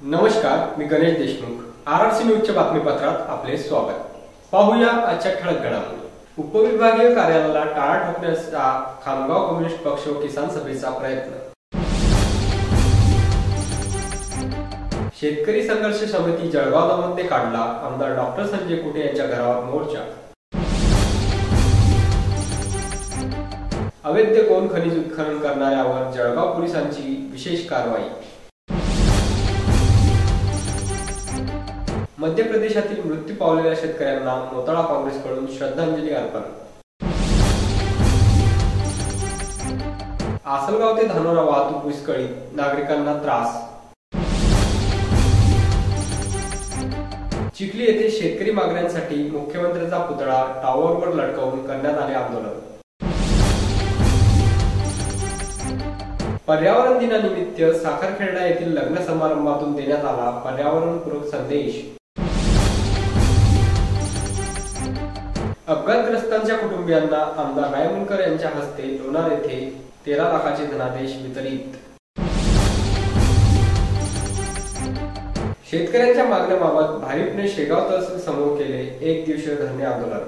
नमस्कार, मी गणेश देशमुख. आरआरसी न्यूजच्या बातमीपत्रात आपले स्वागत. पाहूया आजच्या ठळक घडामोडी. उपविभागीय कार्यालयाला टाळा ठोकण्याचा खामगाव कम्युनिस्ट पक्ष व किसान सभेचा प्रयत्न. शेतकरी संघर्ष समिती जळगाव-मध्ये काढला आमदार डॉक्टर संजय कुटे यांच्या घरावर मोर्चा. अवैध कोण खनिज उत्खनन करणाऱ्यावर जळगाव पोलिसांची विशेष कारवाई. मध्य प्रदेशातील मृत्यू पावलेल्या शेतकऱ्यांना मोताळा काँग्रेसकडून श्रद्धांजली अर्पण. आसलगाव ते धानोरा वाहतूक विस्कळीत, नागरिकांना त्रास. चिखली येथे शेतकरी मागण्यांसाठी मुख्यमंत्र्यांचा पुतळा टॉवरवर लटकवून करण्यात आले आंदोलन. पर्यावरण दिनानिमित्त साखरखेर्डा येथील लग्न समारंभातून देण्यात आला पर्यावरणपूरक संदेश. अपघातग्रस्तांच्या कुटुंबियांना आमदार रायमुलकर यांच्या हस्ते लोणार येथे 13 लाखाचे धनादेश वितरित. शेतकऱ्यांच्या मागण्याबाबत भारिपने शेगाव तहसील समोर केले एक दिवसीय धरणे आंदोलन.